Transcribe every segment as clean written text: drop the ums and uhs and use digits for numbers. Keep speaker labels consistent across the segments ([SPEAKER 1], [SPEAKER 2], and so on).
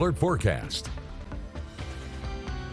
[SPEAKER 1] Alert forecast.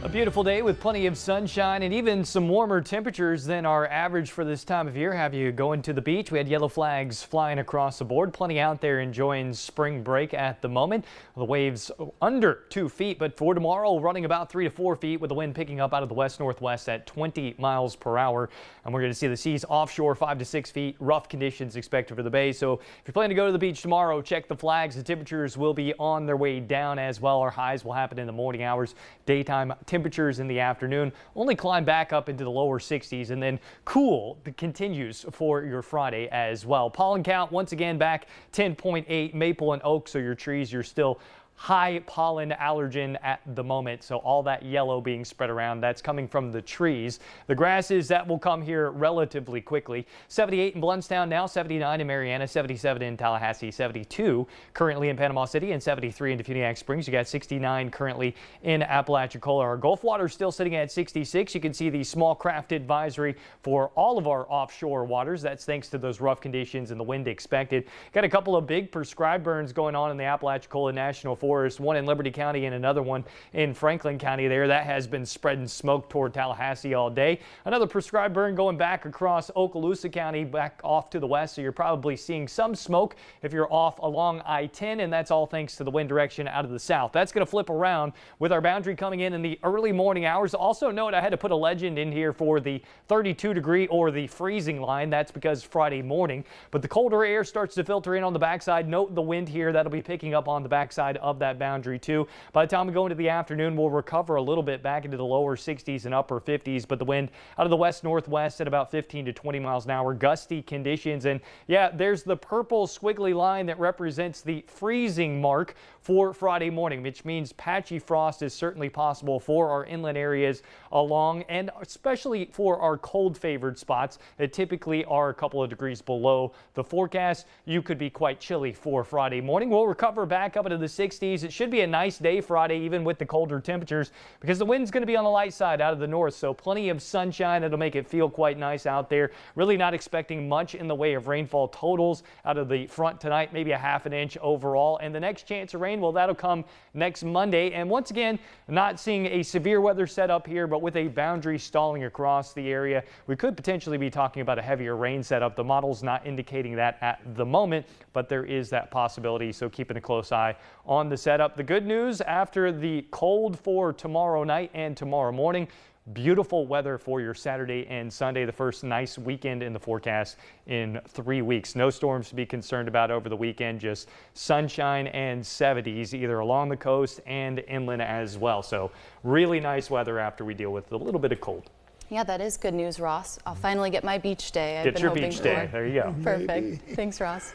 [SPEAKER 2] A beautiful day with plenty of sunshine and even some warmer temperatures than our average for this time of year. Have you going to the beach? We had yellow flags flying across the board. Plenty out there enjoying spring break at the moment. The waves under 2 feet, but for tomorrow running about 3 to 4 feet with the wind picking up out of the west-northwest at 20 miles per hour. And we're going to see the seas offshore 5 to 6 feet. Rough conditions expected for the bay. So if you're planning to go to the beach tomorrow, check the flags. The temperatures will be on their way down as well. Our highs will happen in the morning hours. Daytime temperatures in the afternoon only climb back up into the lower 60s, and then cool continues for your Friday as well. Pollen count once again back 10.8. Maple and oak, so your trees, you're still high pollen allergen at the moment, so all that yellow being spread around, that's coming from the trees. The grasses, that will come here relatively quickly. 78 in Bluntstown now, 79 in Mariana, 77 in Tallahassee, 72 currently in Panama City, and 73 in Defuniak Springs. You got 69 currently in Apalachicola. Our Gulf water still sitting at 66. You can see the small craft advisory for all of our offshore waters. That's thanks to those rough conditions and the wind expected. Got a couple of big prescribed burns going on in the Apalachicola National Forest. One in Liberty County and another one in Franklin County there. That has been spreading smoke toward Tallahassee all day. Another prescribed burn going back across Okaloosa County back off to the west, so you're probably seeing some smoke if you're off along I-10, and that's all thanks to the wind direction out of the south. That's going to flip around with our boundary coming in the early morning hours. Also note I had to put a legend in here for the 32-degree or the freezing line. That's because Friday morning, but the colder air starts to filter in on the backside. Note the wind here. That'll be picking up on the backside of that boundary too. By the time we go into the afternoon, we'll recover a little bit back into the lower 60s and upper 50s, but the wind out of the west-northwest at about 15 to 20 miles an hour. Gusty conditions, and yeah, there's the purple squiggly line that represents the freezing mark for Friday morning, which means patchy frost is certainly possible for our inland areas along, and especially for our cold favored spots that typically are a couple of degrees below the forecast. You could be quite chilly for Friday morning. We'll recover back up into the 60s. It should be a nice day Friday, even with the colder temperatures, because the wind's going to be on the light side out of the north, so plenty of sunshine. It'll make it feel quite nice out there. Really not expecting much in the way of rainfall totals out of the front tonight, maybe a half an inch overall, and the next chance of rain, well, that'll come next Monday. And once again, not seeing a severe weather setup here, but with a boundary stalling across the area, we could potentially be talking about a heavier rain setup. The model's not indicating that at the moment, but there is that possibility, so keeping a close eye on the setup. The good news after the cold for tomorrow night and tomorrow morning, beautiful weather for your Saturday and Sunday, the first nice weekend in the forecast in 3 weeks. No storms to be concerned about over the weekend, just sunshine and 70s either along the coast and inland as well. So really nice weather after we deal with a little bit of cold.
[SPEAKER 3] Yeah, that is good news, Ross. I'll finally get my beach day.
[SPEAKER 2] Get your beach day. There you go.
[SPEAKER 3] Perfect. Thanks, Ross.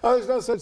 [SPEAKER 4] There's no such